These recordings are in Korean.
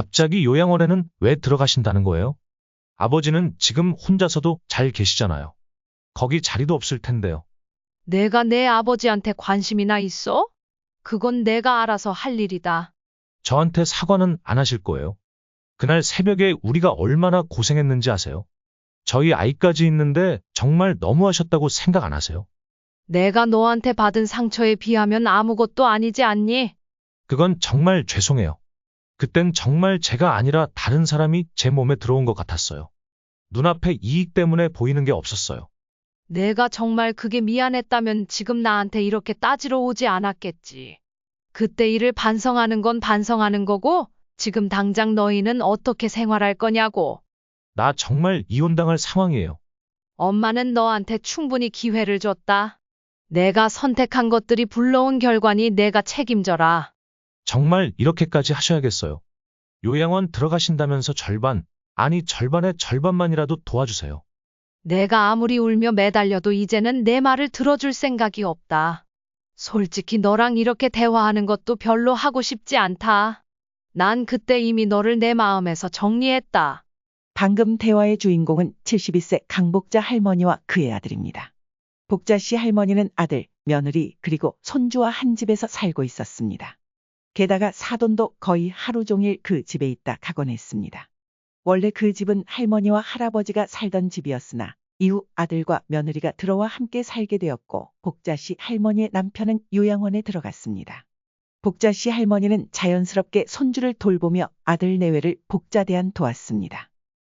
갑자기 요양원에는 왜 들어가신다는 거예요? 아버지는 지금 혼자서도 잘 계시잖아요. 거기 자리도 없을 텐데요. 내가 내 아버지한테 관심이나 있어? 그건 내가 알아서 할 일이다. 저한테 사과는 안 하실 거예요. 그날 새벽에 우리가 얼마나 고생했는지 아세요? 저희 아이까지 있는데 정말 너무하셨다고 생각 안 하세요? 내가 너한테 받은 상처에 비하면 아무것도 아니지 않니? 그건 정말 죄송해요. 그땐 정말 제가 아니라 다른 사람이 제 몸에 들어온 것 같았어요. 눈앞에 이익 때문에 보이는 게 없었어요. 내가 정말 그게 미안했다면 지금 나한테 이렇게 따지러 오지 않았겠지. 그때 일을 반성하는 건 반성하는 거고, 지금 당장 너희는 어떻게 생활할 거냐고. 나 정말 이혼당할 상황이에요. 엄마는 너한테 충분히 기회를 줬다. 내가 선택한 것들이 불러온 결과니 내가 책임져라. 정말 이렇게까지 하셔야겠어요. 요양원 들어가신다면서 절반, 아니 절반의 절반만이라도 도와주세요. 내가 아무리 울며 매달려도 이제는 내 말을 들어줄 생각이 없다. 솔직히 너랑 이렇게 대화하는 것도 별로 하고 싶지 않다. 난 그때 이미 너를 내 마음에서 정리했다. 방금 대화의 주인공은 72세 강복자 할머니와 그의 아들입니다. 복자 씨 할머니는 아들, 며느리, 그리고 손주와 한 집에서 살고 있었습니다. 게다가 사돈도 거의 하루 종일 그 집에 있다 가곤 했습니다. 원래 그 집은 할머니와 할아버지가 살던 집이었으나 이후 아들과 며느리가 들어와 함께 살게 되었고 복자 씨 할머니의 남편은 요양원에 들어갔습니다. 복자 씨 할머니는 자연스럽게 손주를 돌보며 아들 내외를 복자대안 도왔습니다.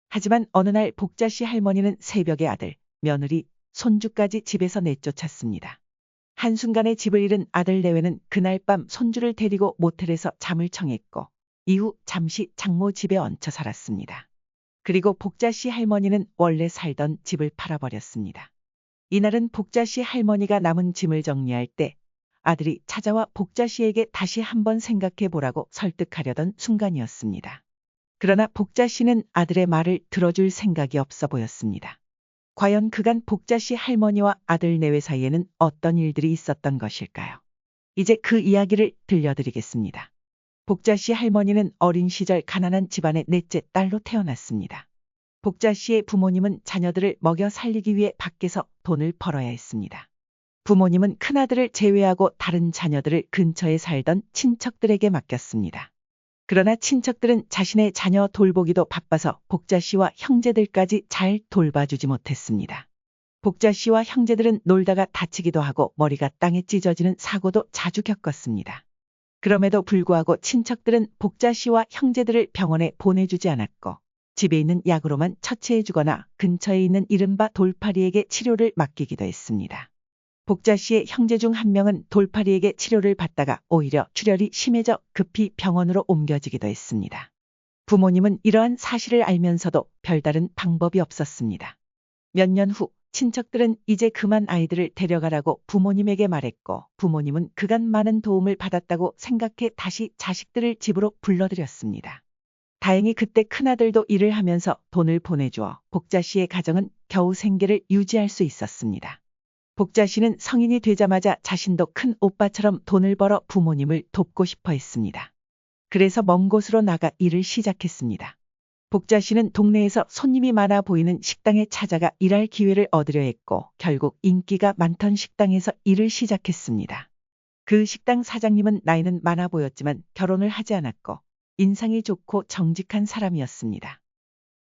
하지만 어느 날 복자 씨 할머니는 새벽에 아들, 며느리, 손주까지 집에서 내쫓았습니다. 한순간에 집을 잃은 아들 내외는 그날 밤 손주를 데리고 모텔에서 잠을 청했고 이후 잠시 장모 집에 얹혀 살았습니다. 그리고 복자 씨 할머니는 원래 살던 집을 팔아버렸습니다. 이날은 복자 씨 할머니가 남은 짐을 정리할 때 아들이 찾아와 복자 씨에게 다시 한번 생각해 보라고 설득하려던 순간이었습니다. 그러나 복자 씨는 아들의 말을 들어줄 생각이 없어 보였습니다. 과연 그간 복자 씨 할머니와 아들 내외 사이에는 어떤 일들이 있었던 것일까요? 이제 그 이야기를 들려드리겠습니다. 복자 씨 할머니는 어린 시절 가난한 집안의 넷째 딸로 태어났습니다. 복자 씨의 부모님은 자녀들을 먹여 살리기 위해 밖에서 돈을 벌어야 했습니다. 부모님은 큰아들을 제외하고 다른 자녀들을 근처에 살던 친척들에게 맡겼습니다. 그러나 친척들은 자신의 자녀 돌보기도 바빠서 복자 씨와 형제들까지 잘 돌봐주지 못했습니다. 복자 씨와 형제들은 놀다가 다치기도 하고 머리가 땅에 찢어지는 사고도 자주 겪었습니다. 그럼에도 불구하고 친척들은 복자 씨와 형제들을 병원에 보내주지 않았고 집에 있는 약으로만 처치해주거나 근처에 있는 이른바 돌팔이에게 치료를 맡기기도 했습니다. 복자 씨의 형제 중 한 명은 돌팔이에게 치료를 받다가 오히려 출혈이 심해져 급히 병원으로 옮겨지기도 했습니다. 부모님은 이러한 사실을 알면서도 별다른 방법이 없었습니다. 몇 년 후 친척들은 이제 그만 아이들을 데려가라고 부모님에게 말했고 부모님은 그간 많은 도움을 받았다고 생각해 다시 자식들을 집으로 불러들였습니다. 다행히 그때 큰아들도 일을 하면서 돈을 보내주어 복자 씨의 가정은 겨우 생계를 유지할 수 있었습니다. 복자 씨는 성인이 되자마자 자신도 큰 오빠처럼 돈을 벌어 부모님을 돕고 싶어 했습니다. 그래서 먼 곳으로 나가 일을 시작했습니다. 복자 씨는 동네에서 손님이 많아 보이는 식당에 찾아가 일할 기회를 얻으려 했고 결국 인기가 많던 식당에서 일을 시작했습니다. 그 식당 사장님은 나이는 많아 보였지만 결혼을 하지 않았고 인상이 좋고 정직한 사람이었습니다.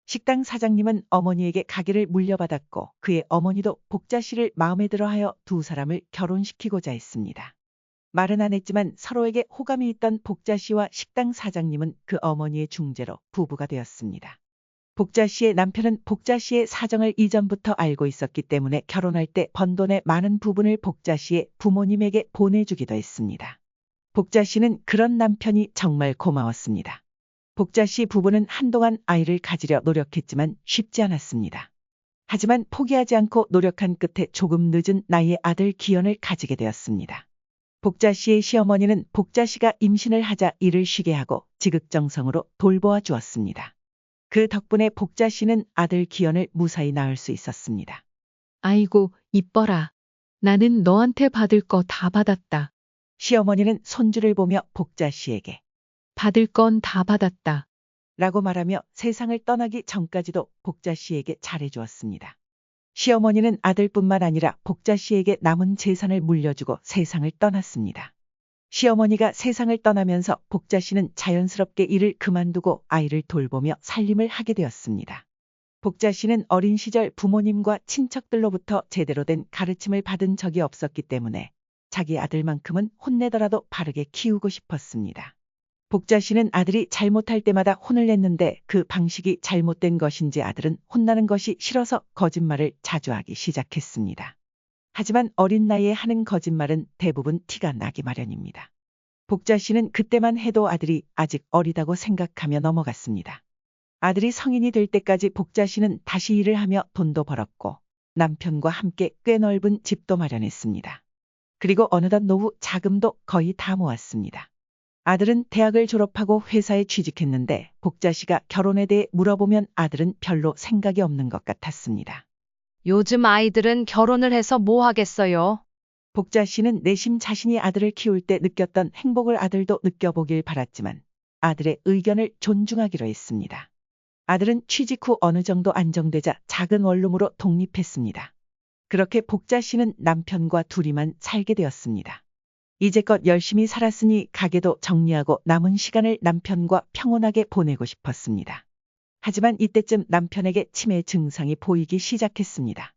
식당 사장님은 어머니에게 가게를 물려받았고 그의 어머니도 복자 씨를 마음에 들어하여 두 사람을 결혼시키고자 했습니다. 말은 안 했지만 서로에게 호감이 있던 복자 씨와 식당 사장님은 그 어머니의 중재로 부부가 되었습니다. 복자 씨의 남편은 복자 씨의 사정을 이전부터 알고 있었기 때문에 결혼할 때 번 돈의 많은 부분을 복자 씨의 부모님에게 보내주기도 했습니다. 복자 씨는 그런 남편이 정말 고마웠습니다. 복자 씨 부부는 한동안 아이를 가지려 노력했지만 쉽지 않았습니다. 하지만 포기하지 않고 노력한 끝에 조금 늦은 나이에 아들 기현을 가지게 되었습니다. 복자 씨의 시어머니는 복자 씨가 임신을 하자 일을 쉬게 하고 지극정성으로 돌보아 주었습니다. 그 덕분에 복자 씨는 아들 기현을 무사히 낳을 수 있었습니다. 아이고, 이뻐라. 나는 너한테 받을 거 다 받았다. 시어머니는 손주를 보며 복자 씨에게 받을 건 다 받았다. 라고 말하며 세상을 떠나기 전까지도 복자 씨에게 잘해주었습니다. 시어머니는 아들뿐만 아니라 복자 씨에게 남은 재산을 물려주고 세상을 떠났습니다. 시어머니가 세상을 떠나면서 복자 씨는 자연스럽게 일을 그만두고 아이를 돌보며 살림을 하게 되었습니다. 복자 씨는 어린 시절 부모님과 친척들로부터 제대로 된 가르침을 받은 적이 없었기 때문에 자기 아들만큼은 혼내더라도 바르게 키우고 싶었습니다. 복자 씨는 아들이 잘못할 때마다 혼을 냈는데 그 방식이 잘못된 것인지 아들은 혼나는 것이 싫어서 거짓말을 자주 하기 시작했습니다. 하지만 어린 나이에 하는 거짓말은 대부분 티가 나기 마련입니다. 복자 씨는 그때만 해도 아들이 아직 어리다고 생각하며 넘어갔습니다. 아들이 성인이 될 때까지 복자 씨는 다시 일을 하며 돈도 벌었고 남편과 함께 꽤 넓은 집도 마련했습니다. 그리고 어느덧 노후 자금도 거의 다 모았습니다. 아들은 대학을 졸업하고 회사에 취직했는데 복자 씨가 결혼에 대해 물어보면 아들은 별로 생각이 없는 것 같았습니다. 요즘 아이들은 결혼을 해서 뭐 하겠어요? 복자 씨는 내심 자신이 아들을 키울 때 느꼈던 행복을 아들도 느껴보길 바랐지만 아들의 의견을 존중하기로 했습니다. 아들은 취직 후 어느 정도 안정되자 작은 원룸으로 독립했습니다. 그렇게 복자 씨는 남편과 둘이만 살게 되었습니다. 이제껏 열심히 살았으니 가게도 정리하고 남은 시간을 남편과 평온하게 보내고 싶었습니다. 하지만 이때쯤 남편에게 치매 증상이 보이기 시작했습니다.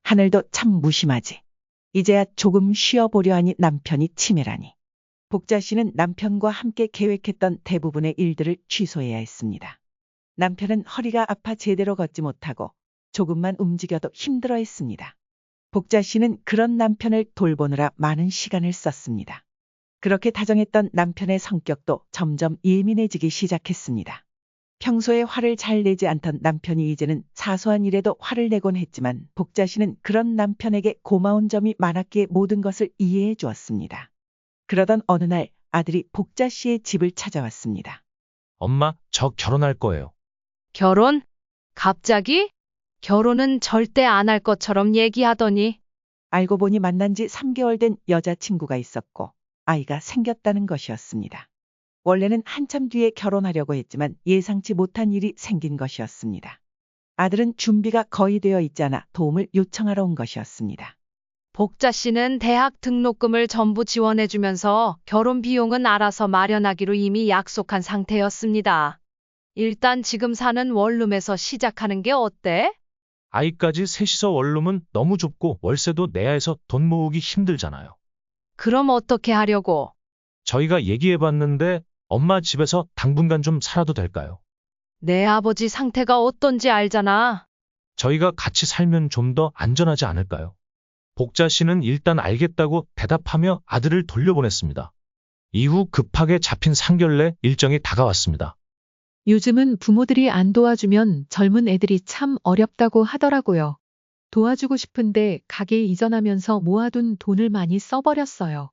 하늘도 참 무심하지. 이제야 조금 쉬어보려 하니 남편이 치매라니. 복자 씨는 남편과 함께 계획했던 대부분의 일들을 취소해야 했습니다. 남편은 허리가 아파 제대로 걷지 못하고 조금만 움직여도 힘들어했습니다. 복자 씨는 그런 남편을 돌보느라 많은 시간을 썼습니다. 그렇게 다정했던 남편의 성격도 점점 예민해지기 시작했습니다. 평소에 화를 잘 내지 않던 남편이 이제는 사소한 일에도 화를 내곤 했지만 복자 씨는 그런 남편에게 고마운 점이 많았기에 모든 것을 이해해 주었습니다. 그러던 어느 날 아들이 복자 씨의 집을 찾아왔습니다. 엄마, 저 결혼할 거예요. 결혼? 갑자기? 결혼은 절대 안 할 것처럼 얘기하더니. 알고 보니 만난 지 3개월 된 여자친구가 있었고 아이가 생겼다는 것이었습니다. 원래는 한참 뒤에 결혼하려고 했지만 예상치 못한 일이 생긴 것이었습니다. 아들은 준비가 거의 되어 있지 않아 도움을 요청하러 온 것이었습니다. 복자 씨는 대학 등록금을 전부 지원해주면서 결혼 비용은 알아서 마련하기로 이미 약속한 상태였습니다. 일단 지금 사는 원룸에서 시작하는 게 어때? 아이까지 셋이서 원룸은 너무 좁고 월세도 내야 해서 돈 모으기 힘들잖아요. 그럼 어떻게 하려고? 저희가 얘기해봤는데 엄마 집에서 당분간 좀 살아도 될까요? 내 아버지 상태가 어떤지 알잖아. 저희가 같이 살면 좀 더 안전하지 않을까요? 복자 씨는 일단 알겠다고 대답하며 아들을 돌려보냈습니다. 이후 급하게 잡힌 상견례 일정이 다가왔습니다. 요즘은 부모들이 안 도와주면 젊은 애들이 참 어렵다고 하더라고요. 도와주고 싶은데 가게 이전하면서 모아둔 돈을 많이 써버렸어요.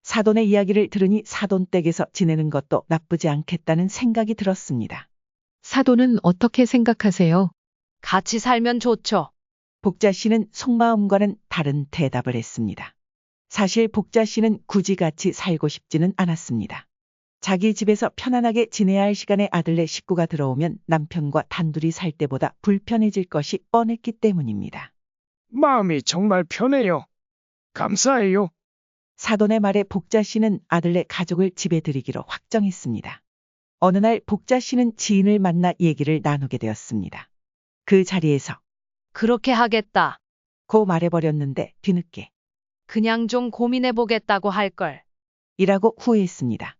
사돈의 이야기를 들으니 사돈댁에서 지내는 것도 나쁘지 않겠다는 생각이 들었습니다. 사돈은 어떻게 생각하세요? 같이 살면 좋죠. 복자 씨는 속마음과는 다른 대답을 했습니다. 사실 복자 씨는 굳이 같이 살고 싶지는 않았습니다. 자기 집에서 편안하게 지내야 할 시간에 아들네 식구가 들어오면 남편과 단둘이 살 때보다 불편해질 것이 뻔했기 때문입니다. 마음이 정말 편해요. 감사해요. 사돈의 말에 복자 씨는 아들네 가족을 집에 들이기로 확정했습니다. 어느 날 복자 씨는 지인을 만나 얘기를 나누게 되었습니다. 그 자리에서 그렇게 하겠다. 고 말해버렸는데 뒤늦게 그냥 좀 고민해보겠다고 할걸. 이라고 후회했습니다.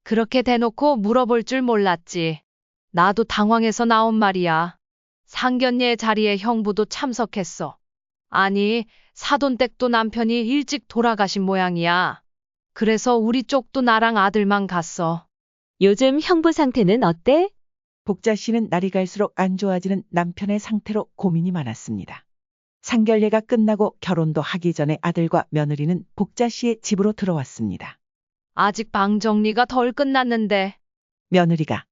그렇게 대놓고 물어볼 줄 몰랐지. 나도 당황해서 나온 말이야. 상견례 자리에 형부도 참석했어. 아니, 사돈댁도 남편이 일찍 돌아가신 모양이야. 그래서 우리 쪽도 나랑 아들만 갔어. 요즘 형부 상태는 어때? 복자 씨는 날이 갈수록 안 좋아지는 남편의 상태로 고민이 많았습니다. 상견례가 끝나고 결혼도 하기 전에 아들과 며느리는 복자 씨의 집으로 들어왔습니다. 아직 방 정리가 덜 끝났는데. 며느리가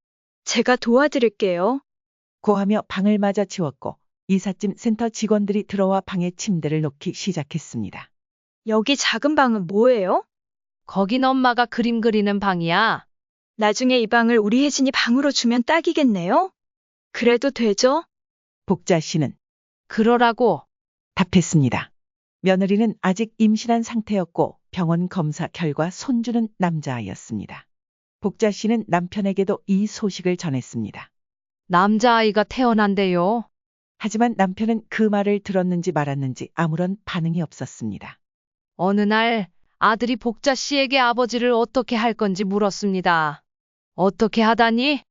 제가 도와드릴게요. 고하며 방을 맞아 치웠고 이삿짐 센터 직원들이 들어와 방에 침대를 놓기 시작했습니다. 여기 작은 방은 뭐예요? 거긴 엄마가 그림 그리는 방이야. 나중에 이 방을 우리 혜진이 방으로 주면 딱이겠네요? 그래도 되죠? 복자 씨는 그러라고. 답했습니다. 며느리는 아직 임신한 상태였고 병원 검사 결과 손주는 남자아이였습니다. 복자 씨는 남편에게도 이 소식을 전했습니다. 남자아이가 태어난대요. 하지만 남편은 그 말을 들었는지 말았는지 아무런 반응이 없었습니다. 어느 날 아들이 복자 씨에게 아버지를 어떻게 할 건지 물었습니다. 어떻게 하다니?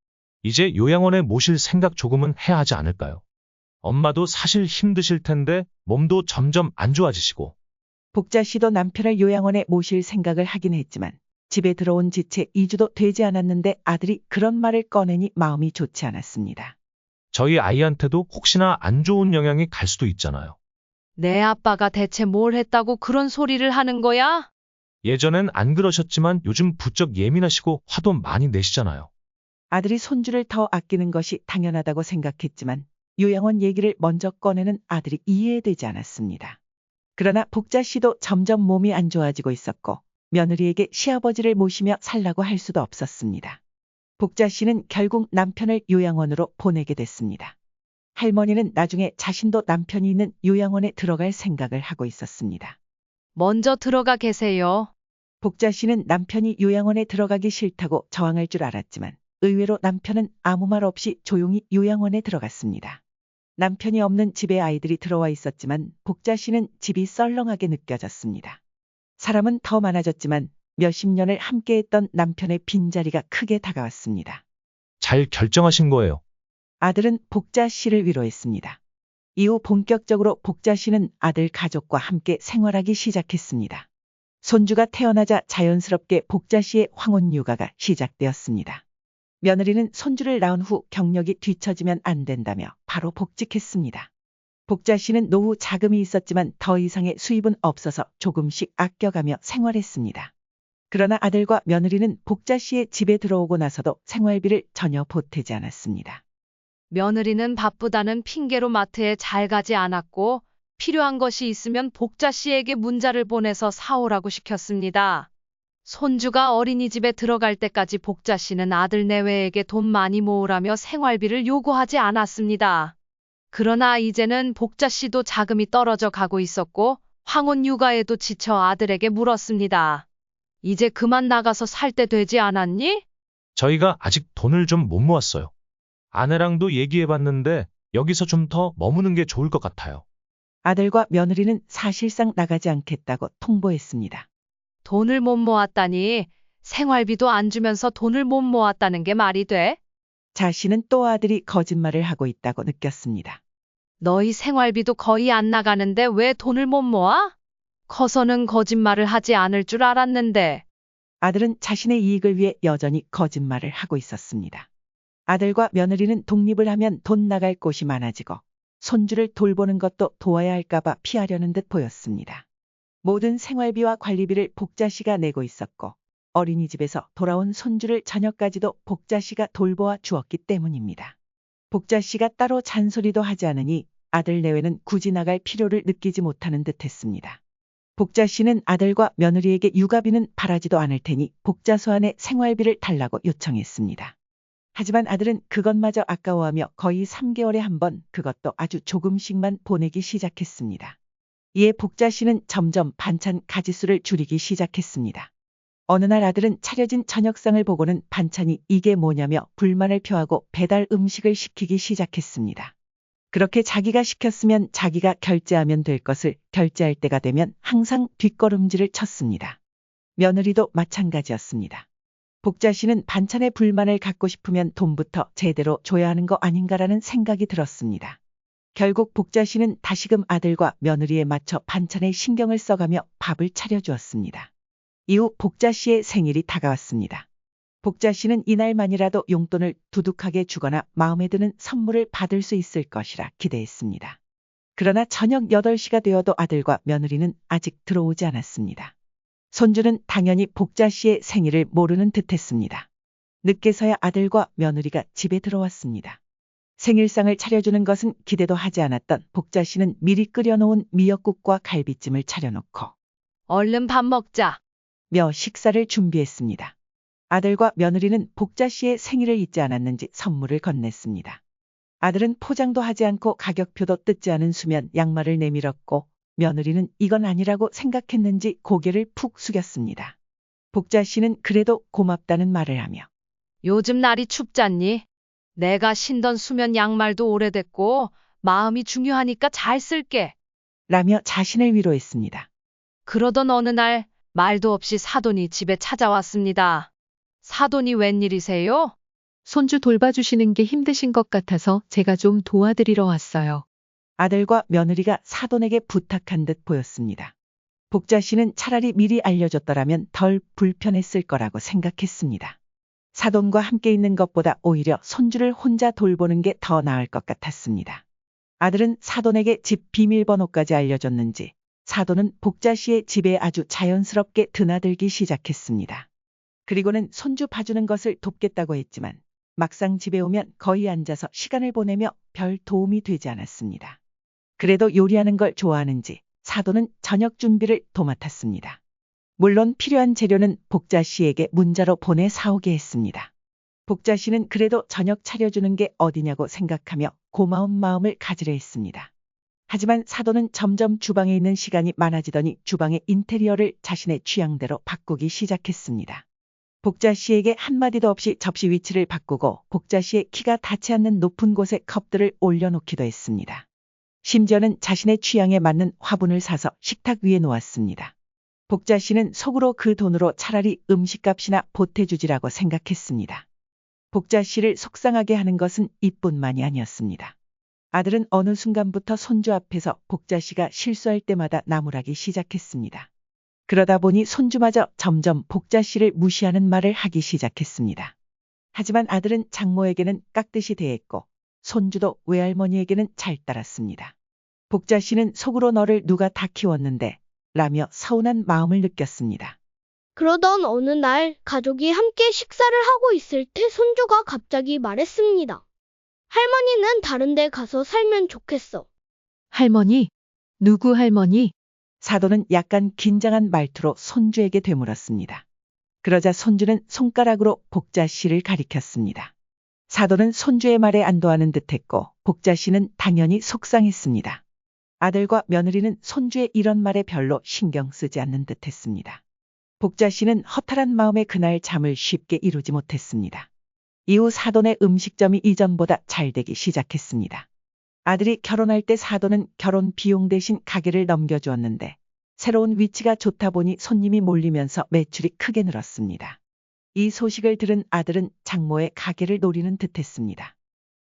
이제 요양원에 모실 생각 조금은 해야 하지 않을까요? 엄마도 사실 힘드실 텐데 몸도 점점 안 좋아지시고. 복자 씨도 남편을 요양원에 모실 생각을 하긴 했지만 집에 들어온 지 채 2주도 되지 않았는데 아들이 그런 말을 꺼내니 마음이 좋지 않았습니다. 저희 아이한테도 혹시나 안 좋은 영향이 갈 수도 있잖아요. 내 아빠가 대체 뭘 했다고 그런 소리를 하는 거야? 예전엔 안 그러셨지만 요즘 부쩍 예민하시고 화도 많이 내시잖아요. 아들이 손주를 더 아끼는 것이 당연하다고 생각했지만 요양원 얘기를 먼저 꺼내는 아들이 이해되지 않았습니다. 그러나 복자 씨도 점점 몸이 안 좋아지고 있었고 며느리에게 시아버지를 모시며 살라고 할 수도 없었습니다. 복자 씨는 결국 남편을 요양원으로 보내게 됐습니다. 할머니는 나중에 자신도 남편이 있는 요양원에 들어갈 생각을 하고 있었습니다. 먼저 들어가 계세요. 복자 씨는 남편이 요양원에 들어가기 싫다고 저항할 줄 알았지만 의외로 남편은 아무 말 없이 조용히 요양원에 들어갔습니다. 남편이 없는 집에 아이들이 들어와 있었지만 복자 씨는 집이 썰렁하게 느껴졌습니다. 사람은 더 많아졌지만 몇십 년을 함께했던 남편의 빈자리가 크게 다가왔습니다. 잘 결정하신 거예요. 아들은 복자 씨를 위로했습니다. 이후 본격적으로 복자 씨는 아들 가족과 함께 생활하기 시작했습니다. 손주가 태어나자 자연스럽게 복자 씨의 황혼 육아가 시작되었습니다. 며느리는 손주를 낳은 후 경력이 뒤처지면 안 된다며 바로 복직했습니다. 복자 씨는 노후 자금이 있었지만 더 이상의 수입은 없어서 조금씩 아껴가며 생활했습니다. 그러나 아들과 며느리는 복자 씨의 집에 들어오고 나서도 생활비를 전혀 보태지 않았습니다. 며느리는 바쁘다는 핑계로 마트에 잘 가지 않았고 필요한 것이 있으면 복자 씨에게 문자를 보내서 사오라고 시켰습니다. 손주가 어린이집에 들어갈 때까지 복자 씨는 아들 내외에게 돈 많이 모으라며 생활비를 요구하지 않았습니다. 그러나 이제는 복자 씨도 자금이 떨어져 가고 있었고 황혼 육아에도 지쳐 아들에게 물었습니다. 이제 그만 나가서 살 때 되지 않았니? 저희가 아직 돈을 좀 못 모았어요. 아내랑도 얘기해봤는데 여기서 좀 더 머무는 게 좋을 것 같아요. 아들과 며느리는 사실상 나가지 않겠다고 통보했습니다. 돈을 못 모았다니 생활비도 안 주면서 돈을 못 모았다는 게 말이 돼? 자신은 또 아들이 거짓말을 하고 있다고 느꼈습니다. 너희 생활비도 거의 안 나가는데 왜 돈을 못 모아? 커서는 거짓말을 하지 않을 줄 알았는데. 아들은 자신의 이익을 위해 여전히 거짓말을 하고 있었습니다. 아들과 며느리는 독립을 하면 돈 나갈 곳이 많아지고 손주를 돌보는 것도 도와야 할까봐 피하려는 듯 보였습니다. 모든 생활비와 관리비를 복자 씨가 내고 있었고 어린이집에서 돌아온 손주를 저녁까지도 복자 씨가 돌보아 주었기 때문입니다. 복자 씨가 따로 잔소리도 하지 않으니 아들 내외는 굳이 나갈 필요를 느끼지 못하는 듯 했습니다. 복자 씨는 아들과 며느리에게 육아비는 바라지도 않을 테니 복자 소환의 생활비를 달라고 요청했습니다. 하지만 아들은 그것마저 아까워하며 거의 3개월에 한 번 그것도 아주 조금씩만 보내기 시작했습니다. 이에 복자 씨는 점점 반찬 가짓수를 줄이기 시작했습니다. 어느 날 아들은 차려진 저녁상을 보고는 반찬이 이게 뭐냐며 불만을 표하고 배달 음식을 시키기 시작했습니다. 그렇게 자기가 시켰으면 자기가 결제하면 될 것을 결제할 때가 되면 항상 뒷걸음질을 쳤습니다. 며느리도 마찬가지였습니다. 복자 씨는 반찬에 불만을 갖고 싶으면 돈부터 제대로 줘야 하는 거 아닌가라는 생각이 들었습니다. 결국 복자 씨는 다시금 아들과 며느리에 맞춰 반찬에 신경을 써가며 밥을 차려주었습니다. 이후 복자 씨의 생일이 다가왔습니다. 복자 씨는 이날만이라도 용돈을 두둑하게 주거나 마음에 드는 선물을 받을 수 있을 것이라 기대했습니다. 그러나 저녁 8시가 되어도 아들과 며느리는 아직 들어오지 않았습니다. 손주는 당연히 복자 씨의 생일을 모르는 듯했습니다. 늦게서야 아들과 며느리가 집에 들어왔습니다. 생일상을 차려주는 것은 기대도 하지 않았던 복자 씨는 미리 끓여놓은 미역국과 갈비찜을 차려놓고 얼른 밥 먹자. 식사를 준비했습니다. 아들과 며느리는 복자 씨의 생일을 잊지 않았는지 선물을 건넸습니다. 아들은 포장도 하지 않고 가격표도 뜯지 않은 수면 양말을 내밀었고 며느리는 이건 아니라고 생각했는지 고개를 푹 숙였습니다. 복자 씨는 그래도 고맙다는 말을 하며 요즘 날이 춥잖니? 내가 신던 수면 양말도 오래됐고 마음이 중요하니까 잘 쓸게. 라며 자신을 위로했습니다. 그러던 어느 날 말도 없이 사돈이 집에 찾아왔습니다. 사돈이 웬일이세요? 손주 돌봐주시는 게 힘드신 것 같아서 제가 좀 도와드리러 왔어요. 아들과 며느리가 사돈에게 부탁한 듯 보였습니다. 복자 씨는 차라리 미리 알려줬더라면 덜 불편했을 거라고 생각했습니다. 사돈과 함께 있는 것보다 오히려 손주를 혼자 돌보는 게 더 나을 것 같았습니다. 아들은 사돈에게 집 비밀번호까지 알려줬는지 사돈은 복자 씨의 집에 아주 자연스럽게 드나들기 시작했습니다. 그리고는 손주 봐주는 것을 돕겠다고 했지만 막상 집에 오면 거의 앉아서 시간을 보내며 별 도움이 되지 않았습니다. 그래도 요리하는 걸 좋아하는지 사돈은 저녁 준비를 도맡았습니다. 물론 필요한 재료는 복자 씨에게 문자로 보내 사오게 했습니다. 복자 씨는 그래도 저녁 차려주는 게 어디냐고 생각하며 고마운 마음을 가지려 했습니다. 하지만 사돈은 점점 주방에 있는 시간이 많아지더니 주방의 인테리어를 자신의 취향대로 바꾸기 시작했습니다. 복자 씨에게 한마디도 없이 접시 위치를 바꾸고 복자 씨의 키가 닿지 않는 높은 곳에 컵들을 올려놓기도 했습니다. 심지어는 자신의 취향에 맞는 화분을 사서 식탁 위에 놓았습니다. 복자 씨는 속으로 그 돈으로 차라리 음식값이나 보태주지라고 생각했습니다. 복자 씨를 속상하게 하는 것은 이뿐만이 아니었습니다. 아들은 어느 순간부터 손주 앞에서 복자 씨가 실수할 때마다 나무라기 시작했습니다. 그러다 보니 손주마저 점점 복자 씨를 무시하는 말을 하기 시작했습니다. 하지만 아들은 장모에게는 깍듯이 대했고 손주도 외할머니에게는 잘 따랐습니다. 복자 씨는 속으로 너를 누가 다 키웠는데 라며 서운한 마음을 느꼈습니다. 그러던 어느 날 가족이 함께 식사를 하고 있을 때 손주가 갑자기 말했습니다. 할머니는 다른 데 가서 살면 좋겠어. 할머니? 누구 할머니? 사돈은 약간 긴장한 말투로 손주에게 되물었습니다. 그러자 손주는 손가락으로 복자 씨를 가리켰습니다. 사돈은 손주의 말에 안도하는 듯했고 복자 씨는 당연히 속상했습니다. 아들과 며느리는 손주의 이런 말에 별로 신경 쓰지 않는 듯했습니다. 복자 씨는 허탈한 마음에 그날 잠을 쉽게 이루지 못했습니다. 이후 사돈의 음식점이 이전보다 잘 되기 시작했습니다. 아들이 결혼할 때 사돈은 결혼 비용 대신 가게를 넘겨주었는데 새로운 위치가 좋다 보니 손님이 몰리면서 매출이 크게 늘었습니다. 이 소식을 들은 아들은 장모의 가게를 노리는 듯했습니다.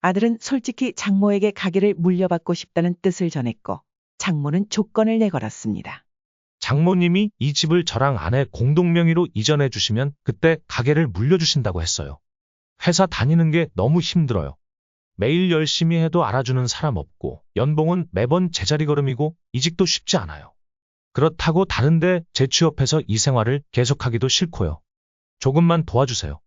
아들은 솔직히 장모에게 가게를 물려받고 싶다는 뜻을 전했고 장모는 조건을 내걸었습니다. 장모님이 이 집을 저랑 아내 공동명의로 이전해 주시면 그때 가게를 물려주신다고 했어요. 회사 다니는 게 너무 힘들어요. 매일 열심히 해도 알아주는 사람 없고 연봉은 매번 제자리 걸음이고 이직도 쉽지 않아요. 그렇다고 다른데 재취업해서 이 생활을 계속하기도 싫고요. 조금만 도와주세요.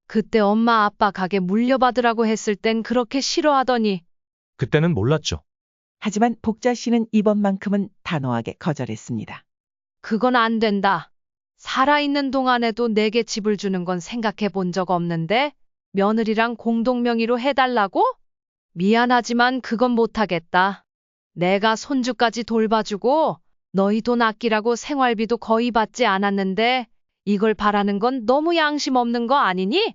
그때 엄마 아빠 가게 물려받으라고 했을 땐 그렇게 싫어하더니 그때는 몰랐죠. 하지만 복자 씨는 이번만큼은 단호하게 거절했습니다. 그건 안 된다. 살아있는 동안에도 내게 집을 주는 건 생각해 본 적 없는데 며느리랑 공동명의로 해달라고? 미안하지만 그건 못하겠다. 내가 손주까지 돌봐주고 너희 돈 아끼라고 생활비도 거의 받지 않았는데 이걸 바라는 건 너무 양심 없는 거 아니니?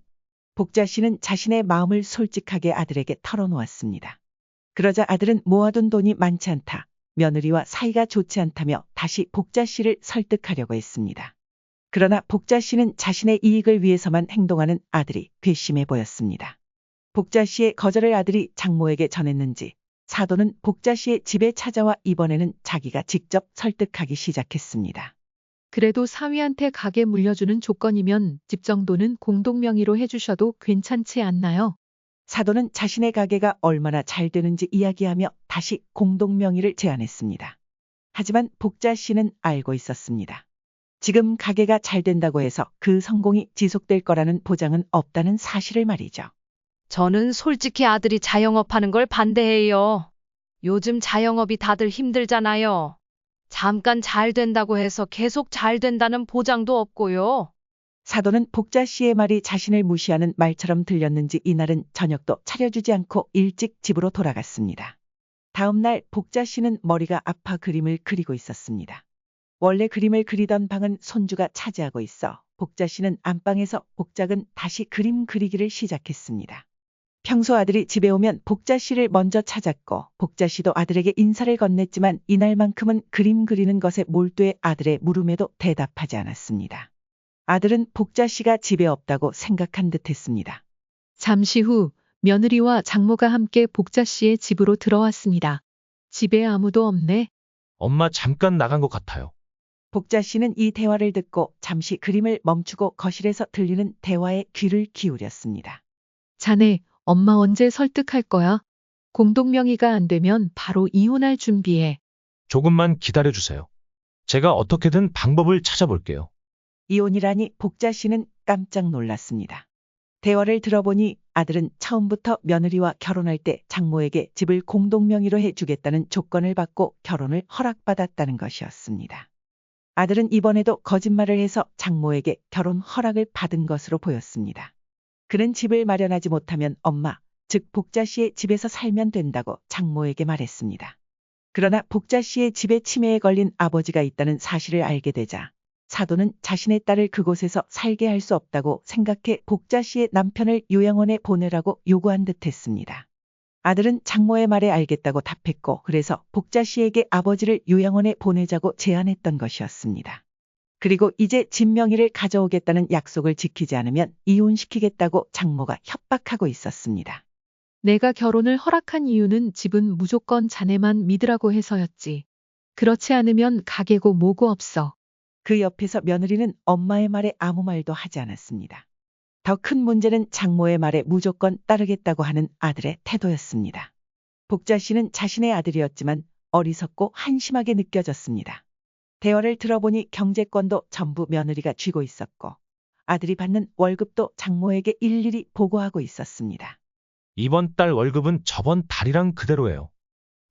복자 씨는 자신의 마음을 솔직하게 아들에게 털어놓았습니다. 그러자 아들은 모아둔 돈이 많지 않다. 며느리와 사이가 좋지 않다며 다시 복자 씨를 설득하려고 했습니다. 그러나 복자 씨는 자신의 이익을 위해서만 행동하는 아들이 괘씸해 보였습니다. 복자 씨의 거절을 아들이 장모에게 전했는지 사돈은 복자 씨의 집에 찾아와 이번에는 자기가 직접 설득하기 시작했습니다. 그래도 사위한테 가게 물려주는 조건이면 집 정도는 공동명의로 해주셔도 괜찮지 않나요? 사돈은 자신의 가게가 얼마나 잘 되는지 이야기하며 다시 공동명의를 제안했습니다. 하지만 복자 씨는 알고 있었습니다. 지금 가게가 잘 된다고 해서 그 성공이 지속될 거라는 보장은 없다는 사실을 말이죠. 저는 솔직히 아들이 자영업하는 걸 반대해요. 요즘 자영업이 다들 힘들잖아요. 잠깐 잘 된다고 해서 계속 잘 된다는 보장도 없고요. 사돈은 복자 씨의 말이 자신을 무시하는 말처럼 들렸는지 이날은 저녁도 차려주지 않고 일찍 집으로 돌아갔습니다. 다음 날 복자 씨는 머리가 아파 그림을 그리고 있었습니다. 원래 그림을 그리던 방은 손주가 차지하고 있어 복자 씨는 안방에서 복작은 다시 그림 그리기를 시작했습니다. 평소 아들이 집에 오면 복자 씨를 먼저 찾았고 복자 씨도 아들에게 인사를 건넸지만 이날만큼은 그림 그리는 것에 몰두해 아들의 물음에도 대답하지 않았습니다. 아들은 복자 씨가 집에 없다고 생각한 듯했습니다. 잠시 후 며느리와 장모가 함께 복자 씨의 집으로 들어왔습니다. 집에 아무도 없네. 엄마 잠깐 나간 것 같아요. 복자 씨는 이 대화를 듣고 잠시 그림을 멈추고 거실에서 들리는 대화에 귀를 기울였습니다. 자네, 엄마 언제 설득할 거야? 공동명의가 안 되면 바로 이혼할 준비해. 조금만 기다려주세요. 제가 어떻게든 방법을 찾아볼게요. 이혼이라니 복자 씨는 깜짝 놀랐습니다. 대화를 들어보니 아들은 처음부터 며느리와 결혼할 때 장모에게 집을 공동명의로 해주겠다는 조건을 받고 결혼을 허락받았다는 것이었습니다. 아들은 이번에도 거짓말을 해서 장모에게 결혼 허락을 받은 것으로 보였습니다. 그는 집을 마련하지 못하면 엄마, 즉 복자 씨의 집에서 살면 된다고 장모에게 말했습니다. 그러나 복자 씨의 집에 치매에 걸린 아버지가 있다는 사실을 알게 되자 사돈은 자신의 딸을 그곳에서 살게 할 수 없다고 생각해 복자 씨의 남편을 요양원에 보내라고 요구한 듯했습니다. 아들은 장모의 말에 알겠다고 답했고 그래서 복자 씨에게 아버지를 요양원에 보내자고 제안했던 것이었습니다. 그리고 이제 집 명의를 가져오겠다는 약속을 지키지 않으면 이혼시키겠다고 장모가 협박하고 있었습니다. 내가 결혼을 허락한 이유는 집은 무조건 자네만 믿으라고 해서였지. 그렇지 않으면 가게고 뭐고 없어. 그 옆에서 며느리는 엄마의 말에 아무 말도 하지 않았습니다. 더 큰 문제는 장모의 말에 무조건 따르겠다고 하는 아들의 태도였습니다. 복자 씨는 자신의 아들이었지만 어리석고 한심하게 느껴졌습니다. 대화를 들어보니 경제권도 전부 며느리가 쥐고 있었고 아들이 받는 월급도 장모에게 일일이 보고하고 있었습니다. 이번 달 월급은 저번 달이랑 그대로예요.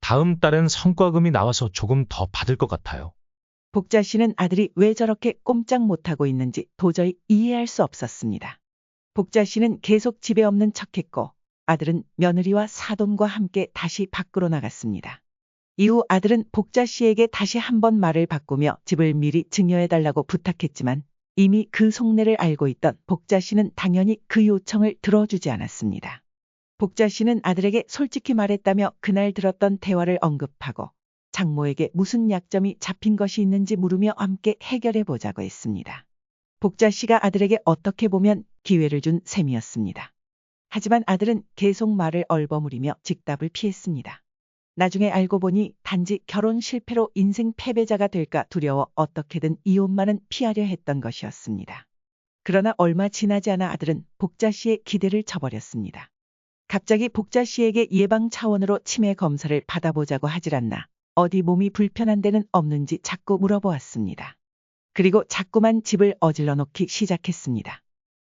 다음 달엔 성과금이 나와서 조금 더 받을 것 같아요. 복자 씨는 아들이 왜 저렇게 꼼짝 못하고 있는지 도저히 이해할 수 없었습니다. 복자 씨는 계속 집에 없는 척했고 아들은 며느리와 사돈과 함께 다시 밖으로 나갔습니다. 이후 아들은 복자 씨에게 다시 한번 말을 바꾸며 집을 미리 증여해달라고 부탁했지만 이미 그 속내를 알고 있던 복자 씨는 당연히 그 요청을 들어주지 않았습니다. 복자 씨는 아들에게 솔직히 말했다며 그날 들었던 대화를 언급하고 장모에게 무슨 약점이 잡힌 것이 있는지 물으며 함께 해결해 보자고 했습니다. 복자 씨가 아들에게 어떻게 보면 기회를 준 셈이었습니다. 하지만 아들은 계속 말을 얼버무리며 직답을 피했습니다. 나중에 알고 보니 단지 결혼 실패로 인생 패배자가 될까 두려워 어떻게든 이혼만은 피하려 했던 것이었습니다. 그러나 얼마 지나지 않아 아들은 복자 씨의 기대를 저버렸습니다. 갑자기 복자 씨에게 예방 차원으로 치매 검사를 받아보자고 하질 않나 어디 몸이 불편한 데는 없는지 자꾸 물어보았습니다. 그리고 자꾸만 집을 어질러 놓기 시작했습니다.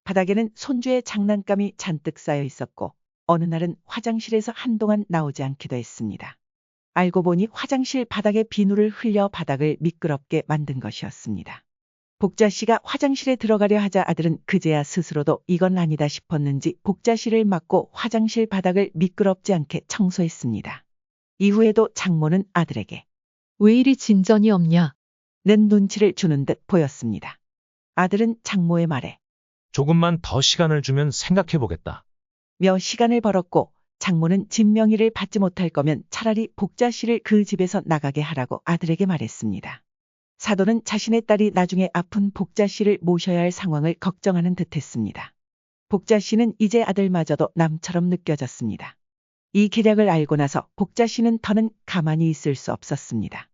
바닥에는 손주의 장난감이 잔뜩 쌓여 있었고 어느 날은 화장실에서 한동안 나오지 않기도 했습니다. 알고 보니 화장실 바닥에 비누를 흘려 바닥을 미끄럽게 만든 것이었습니다. 복자 씨가 화장실에 들어가려 하자 아들은 그제야 스스로도 이건 아니다 싶었는지 복자 씨를 막고 화장실 바닥을 미끄럽지 않게 청소했습니다. 이후에도 장모는 아들에게 왜 이리 진전이 없냐? 는 눈치를 주는 듯 보였습니다. 아들은 장모의 말에 조금만 더 시간을 주면 생각해보겠다. 며 시간을 벌었고 장모는 집 명의를 받지 못할 거면 차라리 복자 씨를 그 집에서 나가게 하라고 아들에게 말했습니다. 사돈은 자신의 딸이 나중에 아픈 복자 씨를 모셔야 할 상황을 걱정하는 듯했습니다. 복자 씨는 이제 아들마저도 남처럼 느껴졌습니다. 이 계략을 알고 나서 복자 씨는 더는 가만히 있을 수 없었습니다.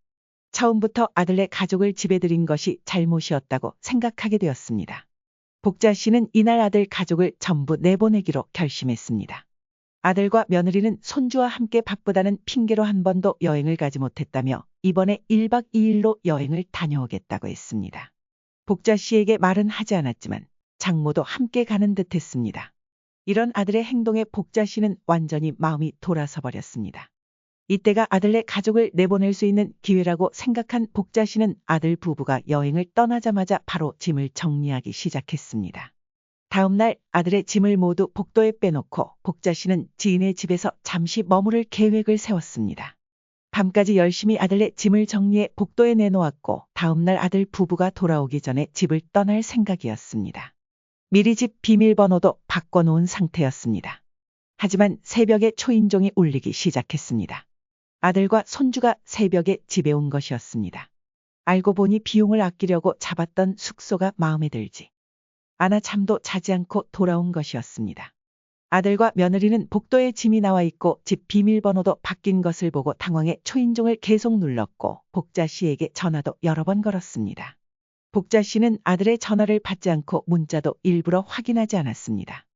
처음부터 아들네 가족을 집에 들인 것이 잘못이었다고 생각하게 되었습니다. 복자 씨는 이날 아들 가족을 전부 내보내기로 결심했습니다. 아들과 며느리는 손주와 함께 바쁘다는 핑계로 한 번도 여행을 가지 못했다며 이번에 1박 2일로 여행을 다녀오겠다고 했습니다. 복자 씨에게 말은 하지 않았지만 장모도 함께 가는 듯 했습니다. 이런 아들의 행동에 복자 씨는 완전히 마음이 돌아서 버렸습니다. 이때가 아들네 가족을 내보낼 수 있는 기회라고 생각한 복자 씨는 아들 부부가 여행을 떠나자마자 바로 짐을 정리하기 시작했습니다. 다음 날 아들의 짐을 모두 복도에 빼놓고 복자 씨는 지인의 집에서 잠시 머무를 계획을 세웠습니다. 밤까지 열심히 아들의 짐을 정리해 복도에 내놓았고 다음 날 아들 부부가 돌아오기 전에 집을 떠날 생각이었습니다. 미리 집 비밀번호도 바꿔놓은 상태였습니다. 하지만 새벽에 초인종이 울리기 시작했습니다. 아들과 손주가 새벽에 집에 온 것이었습니다. 알고 보니 비용을 아끼려고 잡았던 숙소가 마음에 들지 않아 잠도 자지 않고 돌아온 것이었습니다. 아들과 며느리는 복도에 짐이 나와 있고 집 비밀번호도 바뀐 것을 보고 당황해 초인종을 계속 눌렀고 복자 씨에게 전화도 여러 번 걸었습니다. 복자 씨는 아들의 전화를 받지 않고 문자도 일부러 확인하지 않았습니다.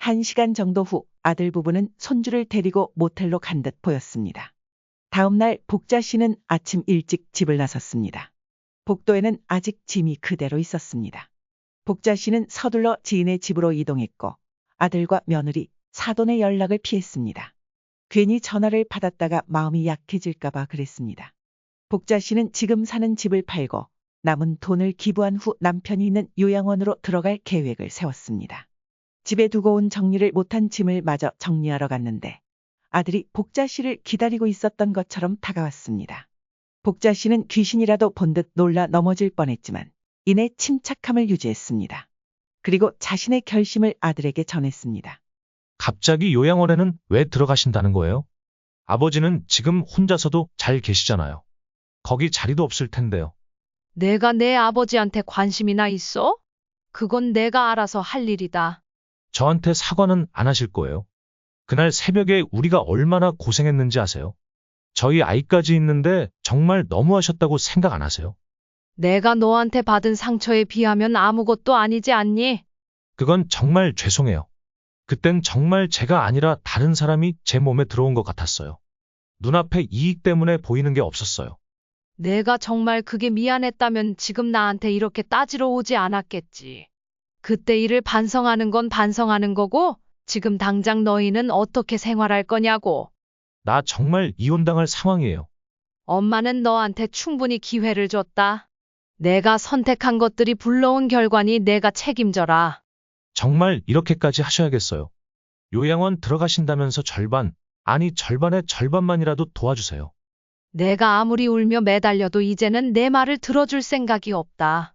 1시간 정도 후 아들 부부는 손주를 데리고 모텔로 간 듯 보였습니다. 다음 날 복자 씨는 아침 일찍 집을 나섰습니다. 복도에는 아직 짐이 그대로 있었습니다. 복자 씨는 서둘러 지인의 집으로 이동했고 아들과 며느리, 사돈의 연락을 피했습니다. 괜히 전화를 받았다가 마음이 약해질까봐 그랬습니다. 복자 씨는 지금 사는 집을 팔고 남은 돈을 기부한 후 남편이 있는 요양원으로 들어갈 계획을 세웠습니다. 집에 두고 온 정리를 못한 짐을 마저 정리하러 갔는데 아들이 복자 씨를 기다리고 있었던 것처럼 다가왔습니다. 복자 씨는 귀신이라도 본 듯 놀라 넘어질 뻔했지만 이내 침착함을 유지했습니다. 그리고 자신의 결심을 아들에게 전했습니다. 갑자기 요양원에는 왜 들어가신다는 거예요? 아버지는 지금 혼자서도 잘 계시잖아요. 거기 자리도 없을 텐데요. 내가 내 아버지한테 관심이나 있어? 그건 내가 알아서 할 일이다. 저한테 사과는 안 하실 거예요. 그날 새벽에 우리가 얼마나 고생했는지 아세요? 저희 아이까지 있는데 정말 너무하셨다고 생각 안 하세요? 내가 너한테 받은 상처에 비하면 아무것도 아니지 않니? 그건 정말 죄송해요. 그땐 정말 제가 아니라 다른 사람이 제 몸에 들어온 것 같았어요. 눈앞에 이익 때문에 보이는 게 없었어요. 내가 정말 그게 미안했다면 지금 나한테 이렇게 따지러 오지 않았겠지. 그때 일을 반성하는 건 반성하는 거고, 지금 당장 너희는 어떻게 생활할 거냐고. 나 정말 이혼당할 상황이에요. 엄마는 너한테 충분히 기회를 줬다. 내가 선택한 것들이 불러온 결과니 내가 책임져라. 정말 이렇게까지 하셔야겠어요. 요양원 들어가신다면서 절반, 아니 절반의 절반만이라도 도와주세요. 내가 아무리 울며 매달려도 이제는 내 말을 들어줄 생각이 없다.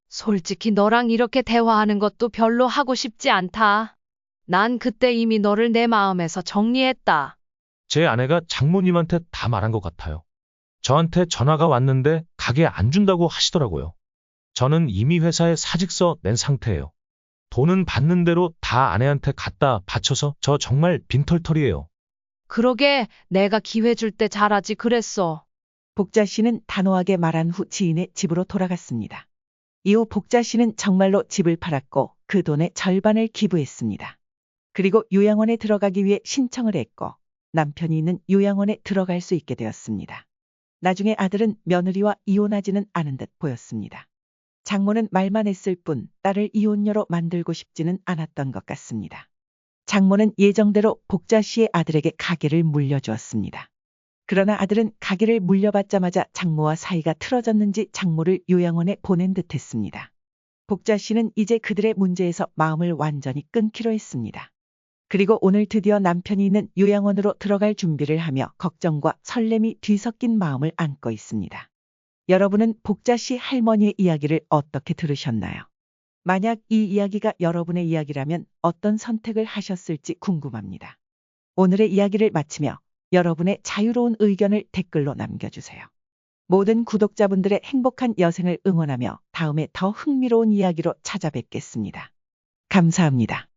솔직히 너랑 이렇게 대화하는 것도 별로 하고 싶지 않다. 난 그때 이미 너를 내 마음에서 정리했다. 제 아내가 장모님한테 다 말한 것 같아요. 저한테 전화가 왔는데 가게 안 준다고 하시더라고요. 저는 이미 회사에 사직서 낸 상태예요. 돈은 받는 대로 다 아내한테 갖다 바쳐서 저 정말 빈털털이에요. 그러게 내가 기회 줄 때 잘하지 그랬어. 복자 씨는 단호하게 말한 후 지인의 집으로 돌아갔습니다. 이후 복자 씨는 정말로 집을 팔았고 그 돈의 절반을 기부했습니다. 그리고 요양원에 들어가기 위해 신청을 했고 남편이 있는 요양원에 들어갈 수 있게 되었습니다. 나중에 아들은 며느리와 이혼하지는 않은 듯 보였습니다. 장모는 말만 했을 뿐 딸을 이혼녀로 만들고 싶지는 않았던 것 같습니다. 장모는 예정대로 복자 씨의 아들에게 가게를 물려주었습니다. 그러나 아들은 가게를 물려받자마자 장모와 사이가 틀어졌는지 장모를 요양원에 보낸 듯 했습니다. 복자 씨는 이제 그들의 문제에서 마음을 완전히 끊기로 했습니다. 그리고 오늘 드디어 남편이 있는 요양원으로 들어갈 준비를 하며 걱정과 설렘이 뒤섞인 마음을 안고 있습니다. 여러분은 복자 씨 할머니의 이야기를 어떻게 들으셨나요? 만약 이 이야기가 여러분의 이야기라면 어떤 선택을 하셨을지 궁금합니다. 오늘의 이야기를 마치며 여러분의 자유로운 의견을 댓글로 남겨주세요. 모든 구독자분들의 행복한 여생을 응원하며 다음에 더 흥미로운 이야기로 찾아뵙겠습니다. 감사합니다.